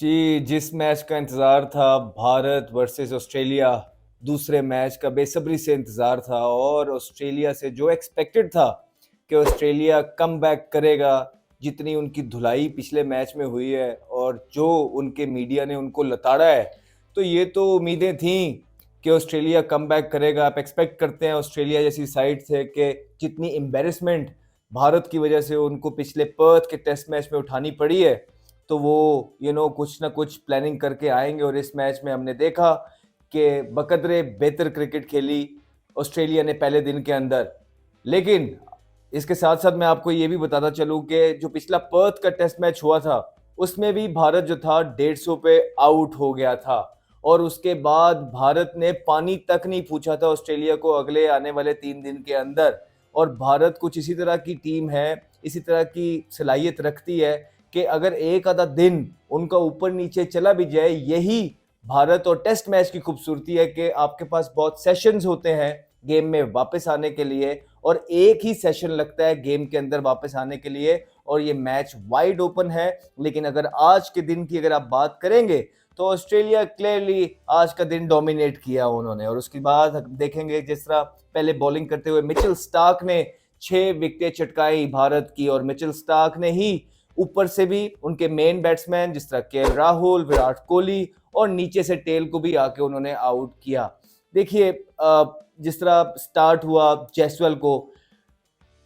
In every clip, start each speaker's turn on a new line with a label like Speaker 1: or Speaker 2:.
Speaker 1: जी, जिस मैच का इंतज़ार था भारत वर्सेस ऑस्ट्रेलिया, दूसरे मैच का बेसब्री से इंतज़ार था और ऑस्ट्रेलिया से जो एक्सपेक्टेड था कि ऑस्ट्रेलिया कमबैक करेगा, जितनी उनकी धुलाई पिछले मैच में हुई है और जो उनके मीडिया ने उनको लताड़ा है, तो ये तो उम्मीदें थीं कि ऑस्ट्रेलिया कमबैक करेगा। आप एक्सपेक्ट करते हैं ऑस्ट्रेलिया जैसी साइड से कि जितनी एम्बैरेसमेंट भारत की वजह से उनको पिछले पर्थ के टेस्ट मैच में उठानी पड़ी है, तो वो कुछ ना कुछ प्लानिंग करके आएंगे। और इस मैच में हमने देखा कि बकदरे बेहतर क्रिकेट खेली ऑस्ट्रेलिया ने पहले दिन के अंदर। लेकिन इसके साथ साथ मैं आपको ये भी बताता चलूं कि जो पिछला पर्थ का टेस्ट मैच हुआ था उसमें भी भारत जो था 150 पे आउट हो गया था और उसके बाद भारत ने पानी तक नहीं पूछा था ऑस्ट्रेलिया को अगले आने वाले 3 दिन के अंदर। और भारत कुछ इसी तरह की टीम है, इसी तरह की सलाहियत रखती है कि अगर एक आधा दिन उनका ऊपर नीचे चला भी जाए, यही भारत और टेस्ट मैच की खूबसूरती है कि आपके पास बहुत सेशंस होते हैं गेम में वापस आने के लिए और एक ही सेशन लगता है गेम के अंदर वापस आने के लिए और ये मैच वाइड ओपन है। लेकिन अगर आज के दिन की अगर आप बात करेंगे तो ऑस्ट्रेलिया क्लियरली आज का दिन डोमिनेट किया उन्होंने। और उसके बाद देखेंगे जिस तरह पहले बॉलिंग करते हुए मिचेल स्टार्क ने 6 विकेटें चटकाई भारत की और मिचेल स्टार्क ने ही ऊपर से भी उनके मेन बैट्समैन जिस तरह के राहुल, विराट कोहली और नीचे से टेल को भी आके उन्होंने आउट किया। देखिए जिस तरह स्टार्ट हुआ जयसवाल को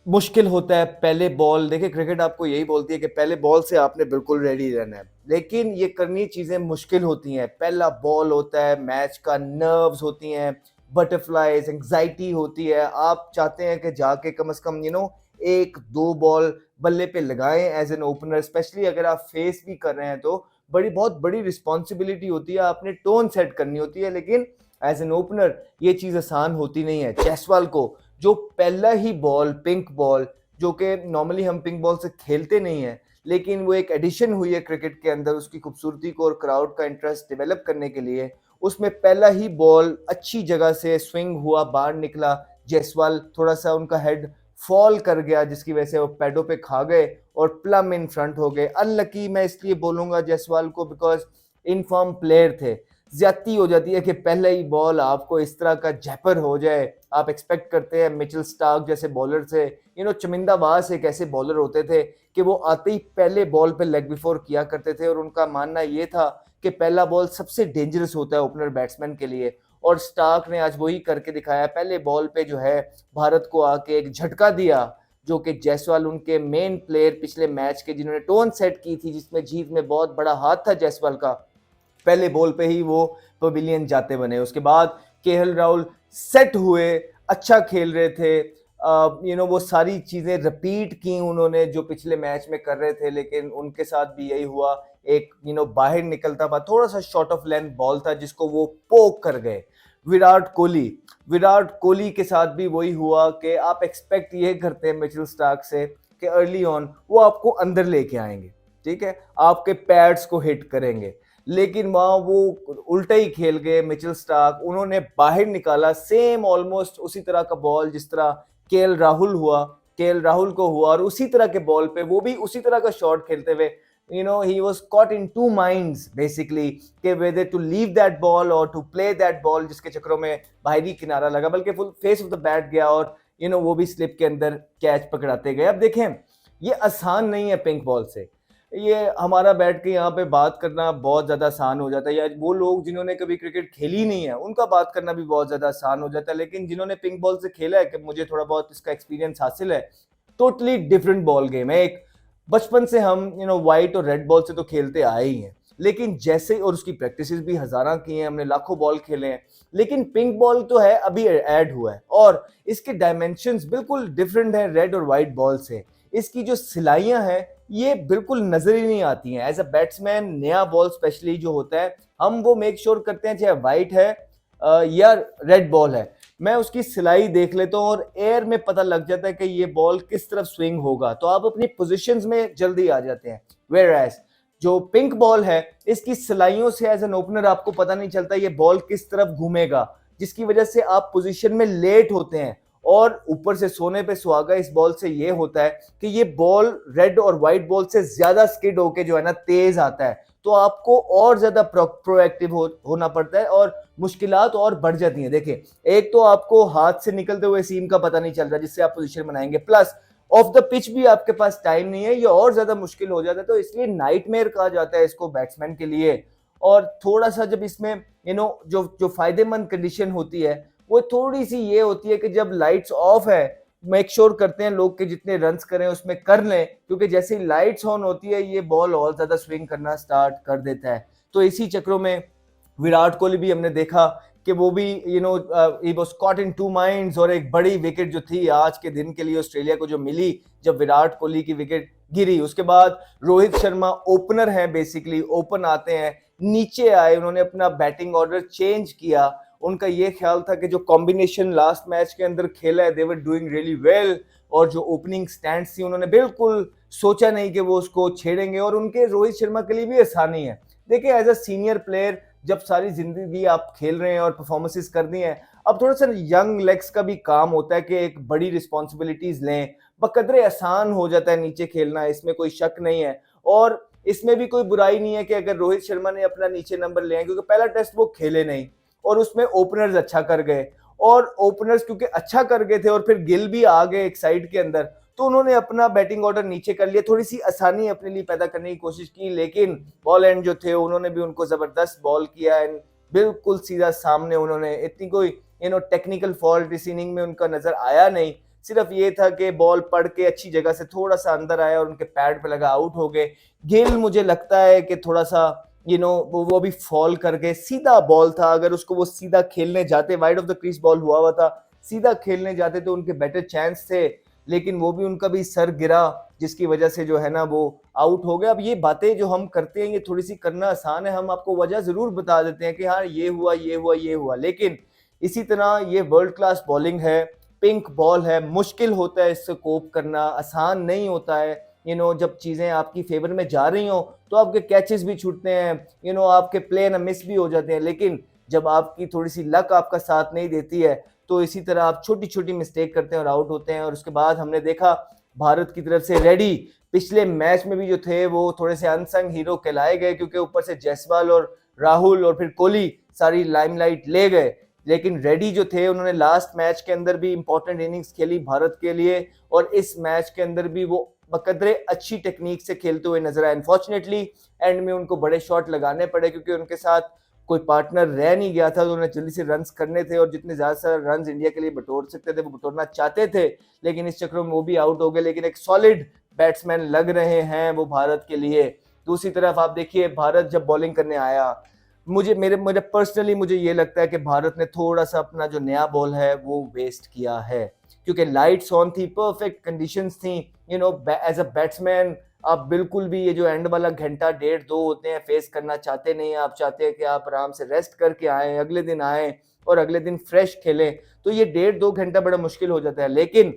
Speaker 1: मुश्किल होता है पहले बॉल। देखिए क्रिकेट आपको यही बोलती है कि पहले बॉल से आपने बिल्कुल रेडी रहना है, लेकिन ये करनी चीजें मुश्किल होती हैं। पहला बॉल होता है, मैच का नर्व्स होती हैं, बटरफ्लाईज, एंग्जाइटी होती है। आप चाहते हैं कि जाके कम से कम एक दो बॉल बल्ले पे लगाएं एज एन ओपनर, स्पेशली अगर आप फेस भी कर रहे हैं तो बहुत बड़ी रिस्पॉन्सिबिलिटी होती है, आपने टोन सेट करनी होती है। लेकिन एज एन ओपनर ये चीज आसान होती नहीं है। जयसवाल को जो पहला ही बॉल पिंक बॉल, जो कि नॉर्मली हम पिंक बॉल से खेलते नहीं है, लेकिन वो एक एडिशन हुई है क्रिकेट के अंदर उसकी खूबसूरती को और क्राउड का इंटरेस्ट डेवलप करने के लिए, उसमें पहला ही बॉल अच्छी जगह से स्विंग हुआ, बाहर निकला। जयसवाल थोड़ा सा उनका हेड फॉल कर गया जिसकी वजह से वो पैडों पे खा गए और प्लम इन फ्रंट हो गए। अनलकी मैं इसलिए बोलूंगा जयसवाल को बिकॉज इनफॉर्म प्लेयर थे। ज्यादती हो जाती है कि पहले ही बॉल आपको इस तरह का जैपर हो जाए। आप एक्सपेक्ट करते हैं मिचेल स्टार्क जैसे बॉलर से, चमिंदाबाज एक ऐसे बॉलर होते थे कि वो आते ही पहले बॉल पे लेग बिफोर किया करते थे और उनका मानना ये था कि पहला बॉल सबसे डेंजरस होता है ओपनर बैट्समैन के लिए। और स्टार्क ने आज वही करके दिखाया, पहले बॉल पे जो है भारत को आके एक झटका दिया, जो कि जायसवाल उनके मेन प्लेयर पिछले मैच के जिन्होंने टोन सेट की थी जिसमें जीत में बहुत बड़ा हाथ था जायसवाल का, पहले बॉल पे ही वो पवेलियन जाते बने। उसके बाद केएल राहुल सेट हुए, अच्छा खेल रहे थे। वो सारी चीजें रिपीट की उन्होंने जो पिछले मैच में कर रहे थे, लेकिन उनके साथ भी यही हुआ। एक बाहर निकलता हुआ थोड़ा सा शॉर्ट ऑफ लेंथ बॉल था जिसको वो पोक कर गए। विराट कोहली के साथ भी वही हुआ कि आप एक्सपेक्ट ये करते हैं मिचेल स्टार्क से कि अर्ली ऑन वो आपको अंदर लेके आएंगे, ठीक है, आपके पैड्स को हिट करेंगे, लेकिन वहां वो उल्टा ही खेल गए मिचेल स्टार्क। उन्होंने बाहर निकाला सेम ऑलमोस्ट उसी तरह का बॉल जिस तरह केएल राहुल को हुआ और उसी तरह के बॉल पे वो भी उसी तरह का शॉट खेलते हुए he was caught in two minds basically कि whether to leave that ball or to play that ball, जिसके चक्करों में बाहरी किनारा लगा बल्कि full face of the bat गया और वो भी स्लिप के अंदर कैच पकड़ाते गए। अब देखें ये आसान नहीं है पिंक बॉल से, ये हमारा बैठ के यहाँ पे बात करना बहुत ज्यादा आसान हो जाता है, या वो लोग जिन्होंने कभी क्रिकेट खेली नहीं है उनका बात करना भी बहुत ज्यादा आसान हो जाता है, लेकिन जिन्होंने पिंक बॉल से खेला है, कि मुझे थोड़ा बहुत इसका एक्सपीरियंस हासिल है, टोटली डिफरेंट बॉल गेम है। एक बचपन से हम व्हाइट और रेड बॉल से तो खेलते आए ही हैं, लेकिन जैसे और उसकी प्रैक्टिसेस भी हजारा की हैं, हमने लाखों बॉल खेले हैं, लेकिन पिंक बॉल तो है अभी ऐड हुआ है और इसके डायमेंशंस बिल्कुल डिफरेंट है रेड और व्हाइट बॉल से। इसकी जो सिलाइयां हैं ये बिल्कुल नजर ही नहीं आती हैं। एज अ बैट्समैन नया बॉल स्पेशली जो होता है हम वो मेक श्योर करते हैं चाहे व्हाइट है या रेड बॉल है, मैं उसकी सिलाई देख लेता हूँ और एयर में पता लग जाता है कि ये बॉल किस तरफ स्विंग होगा, तो आप अपनी पोजीशंस में जल्दी आ जाते हैं। वेयर एज जो पिंक बॉल है इसकी सिलाइयों से एज एन ओपनर आपको पता नहीं चलता ये बॉल किस तरफ घूमेगा, जिसकी वजह से आप पोजीशन में लेट होते हैं और ऊपर से सोने पे सुहागा इस बॉल से ये होता है कि ये बॉल रेड और व्हाइट बॉल से ज्यादा स्किड होके जो है ना तेज आता है, तो आपको और ज्यादा प्रोएक्टिव होना पड़ता है और मुश्किलात और बढ़ जाती हैं। देखिए, एक तो आपको हाथ से निकलते हुए सीम का पता नहीं चल रहा जिससे आप पोजीशन बनाएंगे, प्लस ऑफ द पिच भी आपके पास टाइम नहीं है, ये और ज्यादा मुश्किल हो जाता है। तो इसलिए नाइटमेयर कहा जाता है इसको बैट्समैन के लिए। और थोड़ा सा जब इसमें जो जो फायदेमंद कंडीशन होती है वो थोड़ी सी ये होती है कि जब लाइट्स ऑफ है, मेक श्योर करते हैं लोग के जितने रन्स करें उसमें कर लें, क्योंकि जैसे ही लाइट्स ऑन होती है ये बॉल और ज्यादा स्विंग करना स्टार्ट कर देता है। तो इसी चक्रों में विराट कोहली भी हमने देखा कि वो भी he was caught in two minds, और एक बड़ी विकेट जो थी आज के दिन के लिए ऑस्ट्रेलिया को जो मिली जब विराट कोहली की विकेट गिरी, उसके बाद रोहित शर्मा ओपनर हैं, बेसिकली ओपन आते हैं, नीचे आए, उन्होंने अपना बैटिंग ऑर्डर चेंज किया। उनका ये ख्याल था कि जो कॉम्बिनेशन लास्ट मैच के अंदर खेला है दे वर डूइंग रियली वेल, और जो ओपनिंग स्टैंड थी उन्होंने बिल्कुल सोचा नहीं कि वो उसको छेड़ेंगे, और उनके रोहित शर्मा के लिए भी आसानी है। देखिए, एज अ सीनियर प्लेयर जब सारी जिंदगी आप खेल रहे हैं और परफॉर्मेंसेस कर दी हैं, अब थोड़ा सा यंग लेग्स का भी काम होता है कि एक बड़ी रिस्पॉन्सिबिलिटीज लें, बकदरे आसान हो जाता है नीचे खेलना, इसमें कोई शक नहीं है। और इसमें भी कोई बुराई नहीं है कि अगर रोहित शर्मा ने अपना नीचे नंबर लिया, क्योंकि पहला टेस्ट वो खेले नहीं और उसमें ओपनर्स अच्छा कर गए, और ओपनर्स क्योंकि अच्छा कर गए थे और फिर गिल भी आ गए एक साइड के अंदर, तो उन्होंने अपना बैटिंग ऑर्डर नीचे कर लिया, थोड़ी सी आसानी अपने लिए पैदा करने की कोशिश की। लेकिन बॉल एंड जो थे उन्होंने भी उनको जबरदस्त बॉल किया एंड बिल्कुल सीधा सामने, उन्होंने इतनी कोई टेक्निकल फॉल्ट इस इनिंग में उनका नजर आया नहीं, सिर्फ ये था कि बॉल पड़ के अच्छी जगह से थोड़ा सा अंदर आया और उनके पैड पे लगा, आउट हो गए। गिल मुझे लगता है कि थोड़ा सा वो भी फॉल करके, सीधा बॉल था, अगर उसको वो सीधा खेलने जाते, wide of the crease ball हुआ था, सीधा खेलने जाते तो उनके बेटर चांस थे, लेकिन वो भी उनका भी सर गिरा जिसकी वजह से जो है ना वो आउट हो गया। अब ये बातें जो हम करते हैं ये थोड़ी सी करना आसान है, हम आपको वजह जरूर बता देते हैं कि हाँ ये हुआ ये हुआ ये हुआ, लेकिन इसी तरह ये वर्ल्ड क्लास बॉलिंग है, पिंक बॉल है, मुश्किल होता है इससे कोप करना, आसान नहीं होता है। जब चीजें आपकी फेवर में जा रही हो तो आपके कैचेस भी छूटते हैं, आपके प्ले न मिस भी हो जाते हैं, लेकिन जब आपकी थोड़ी सी लक आपका साथ नहीं देती है तो इसी तरह आप छोटी छोटी मिस्टेक करते हैं और आउट होते हैं। और उसके बाद हमने देखा भारत की तरफ से रेडी पिछले मैच में भी जो थे वो थोड़े से अनसंग हीरो कहलाए गए, क्योंकि ऊपर से जायसवाल और राहुल और फिर कोहली सारी लाइमलाइट ले गए, लेकिन रेडी जो थे उन्होंने लास्ट मैच के अंदर भी इंपॉर्टेंट इनिंग्स खेली भारत के लिए, और इस मैच के अंदर भी वो बकदरे अच्छी टेक्निक से खेलते हुए नजर आए। अनफॉर्चुनेटली एंड में उनको बड़े शॉट लगाने पड़े, क्योंकि उनके साथ कोई पार्टनर रह नहीं गया था, तो उन्हें जल्दी से रन्स करने थे और जितने ज्यादा रन्स इंडिया के लिए बटोर सकते थे वो बटोरना चाहते थे, लेकिन इस चक्कर में वो भी आउट हो गए। लेकिन एक सॉलिड बैट्समैन लग रहे हैं वो भारत के लिए। दूसरी तरफ आप देखिए, भारत जब बॉलिंग करने आया, मेरे पर्सनली मुझे ये लगता है कि भारत ने थोड़ा सा अपना जो नया बॉल है वो वेस्ट किया है, क्योंकि लाइट्स ऑन थी, परफेक्ट कंडीशंस थी। एज अ बैट्समैन आप बिल्कुल भी ये जो एंड वाला घंटा डेढ़ दो होते हैं फेस करना चाहते नहीं, आप चाहते हैं कि आप आराम से रेस्ट करके आए, अगले दिन आए और अगले दिन फ्रेश खेलें, तो ये डेढ़ दो घंटा बड़ा मुश्किल हो जाता है। लेकिन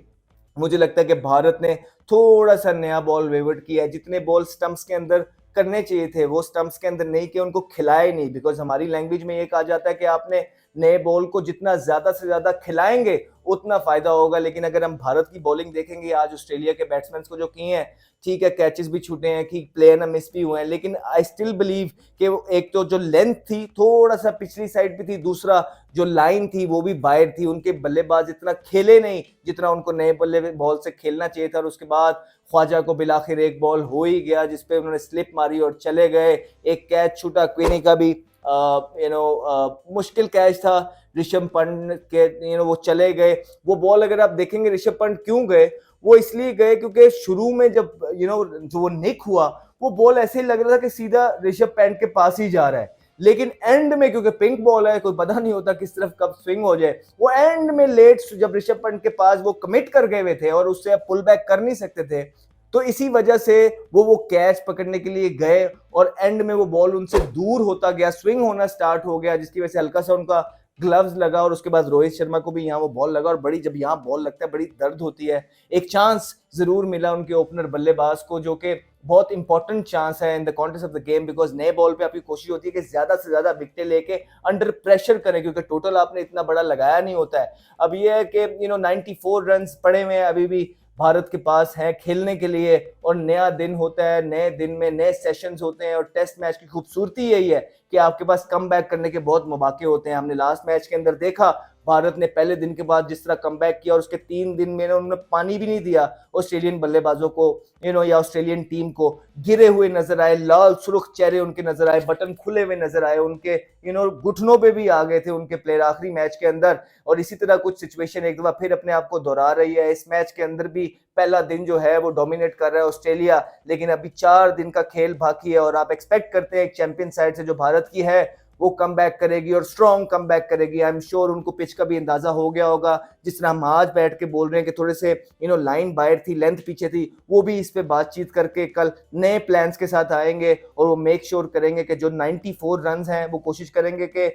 Speaker 1: मुझे लगता है कि भारत ने थोड़ा सा नया बॉल वेवर्ट किया है, जितने बॉल स्टंप्स के अंदर करने चाहिए थे वो स्टंप्स के अंदर नहीं किए, उनको खिलाए नहीं, बिकॉज हमारी लैंग्वेज में ये कहा जाता है कि आपने नए बॉल को जितना ज्यादा से ज्यादा खिलाएंगे उतना फायदा होगा। लेकिन अगर हम भारत की बॉलिंग देखेंगे आज ऑस्ट्रेलिया के बैट्समैन को जो किए हैं, ठीक है कैचेस भी छूटे हैं, कि प्लेयर ना मिस भी हुए हैं, लेकिन आई स्टिल बिलीव कि वो एक तो जो लेंथ थी थोड़ा सा पिछली साइड पे थी, दूसरा जो लाइन थी वो भी बाहर थी, उनके बल्लेबाज इतना खेले नहीं जितना उनको नए बल्ले बॉल से खेलना चाहिए था। और उसके बाद ख्वाजा को बिलाखिर एक बॉल हो ही गया जिसपे उन्होंने स्लिप मारी और चले गए, एक कैच छूटा, क्वीनी का भी मुश्किल कैच था, ऋषभ पंत के वो चले गए। वो बॉल अगर आप देखेंगे ऋषभ पंत क्यों गए, वो इसलिए गए क्योंकि शुरू में जब जो वो निक हुआ वो बॉल ऐसे ही लग रहा था कि सीधा ऋषभ पंत के पास ही जा रहा है, लेकिन एंड में क्योंकि पिंक बॉल है कोई पता नहीं होता किस तरफ कब स्विंग हो जाए, वो एंड में लेट जब ऋषभ पंत के पास वो कमिट कर गए हुए थे और उससे अब पुल बैक कर नहीं सकते थे, तो इसी वजह से वो कैच पकड़ने के लिए गए और एंड में वो बॉल उनसे दूर होता गया, स्विंग होना स्टार्ट हो गया, जिसकी वजह से हल्का सा उनका ग्लव्स लगा और उसके बाद रोहित शर्मा को भी यहाँ वो बॉल लगा, और बड़ी जब यहाँ बॉल लगता है बड़ी दर्द होती है। एक चांस जरूर मिला उनके ओपनर बल्लेबाज को जो कि बहुत इंपॉर्टेंट चांस है in the context of the game, because नए बॉल पे आपकी कोशिश होती है कि ज्यादा से ज्यादा विकेटें लेके अंडर प्रेशर करें, क्योंकि टोटल आपने इतना बड़ा लगाया नहीं होता है। अब ये है कि 94 रन पड़े हुए हैं अभी भी भारत के पास है खेलने के लिए, और नया दिन होता है, नए दिन में नए सेशंस होते हैं, और टेस्ट मैच की खूबसूरती यही है कि आपके पास कम बैक करने के बहुत मौके होते हैं। हमने लास्ट मैच के अंदर देखा भारत ने पहले दिन के बाद जिस तरह कमबैक किया, और उसके 3 दिन में उन्होंने पानी भी नहीं दिया ऑस्ट्रेलियन बल्लेबाजों को, या ऑस्ट्रेलियन टीम को। गिरे हुए नजर आए, लाल सुर्ख चेहरे उनके नजर आए, बटन खुले हुए नजर आए उनके, घुटनों पे भी आ गए थे उनके प्लेयर आखिरी मैच के अंदर। और इसी तरह कुछ सिचुएशन एक दफा फिर अपने आप को दोहरा रही है। इस मैच के अंदर भी पहला दिन जो है वो डोमिनेट कर रहा है ऑस्ट्रेलिया, लेकिन अभी 4 दिन का खेल बाकी है, और आप एक्सपेक्ट करते हैं एक चैंपियन साइड से जो भारत की है वो कम बैक करेगी, और स्ट्रॉन्ग कम बैक करेगी। आई एम श्योर उनको पिच का भी अंदाजा हो गया होगा, जिस तरह हम आज बैठ के बोल रहे हैं कि थोड़े से लाइन बाइट थी, लेंथ पीछे थी, वो भी इस पे बातचीत करके कल नए प्लान्स के साथ आएंगे, और वो मेक श्योर करेंगे कि जो 94 रन हैं वो कोशिश करेंगे कि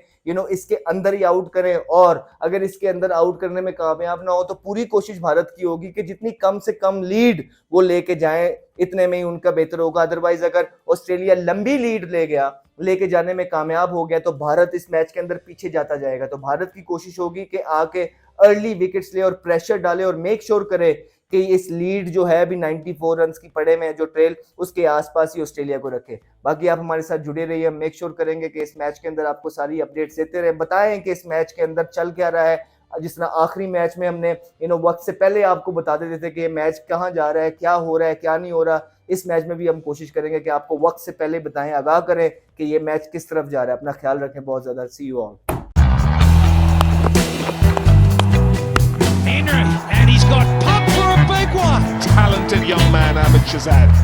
Speaker 1: इसके अंदर ही आउट करें, और अगर इसके अंदर आउट करने में कामयाब ना हो तो पूरी कोशिश भारत की होगी कि जितनी कम से कम लीड वो लेके जाएं, इतने में ही उनका बेहतर होगा। अदरवाइज अगर ऑस्ट्रेलिया लंबी लीड लेके जाने में कामयाब हो गया तो भारत इस मैच के अंदर पीछे जाता जाएगा। तो भारत की कोशिश होगी कि आके अर्ली विकेट्स ले और प्रेशर डाले, और मेक श्योर करे कि इस लीड जो है अभी 94 रन की पड़े में जो ट्रेल, उसके आसपास ही ऑस्ट्रेलिया को रखे। बाकी आप हमारे साथ जुड़े रहिए, हम मेक श्योर करेंगे कि इस मैच के अंदर आपको सारी अपडेट्स देते रहे, बताएं कि इस मैच के अंदर चल क्या रहा है। जिस तरह आखिरी मैच में हमने वक्त से पहले आपको बता देते थे कि मैच कहाँ जा रहा है, क्या हो रहा है, क्या नहीं हो रहा, इस मैच में भी हम कोशिश करेंगे कि आपको वक्त से पहले बताएं, आगाह करें कि ये मैच किस तरफ जा रहा है। अपना ख्याल रखें बहुत ज्यादा। See you all.
Speaker 2: And he's got pumped for a big one. Talented young man, Ahmed Shahzad.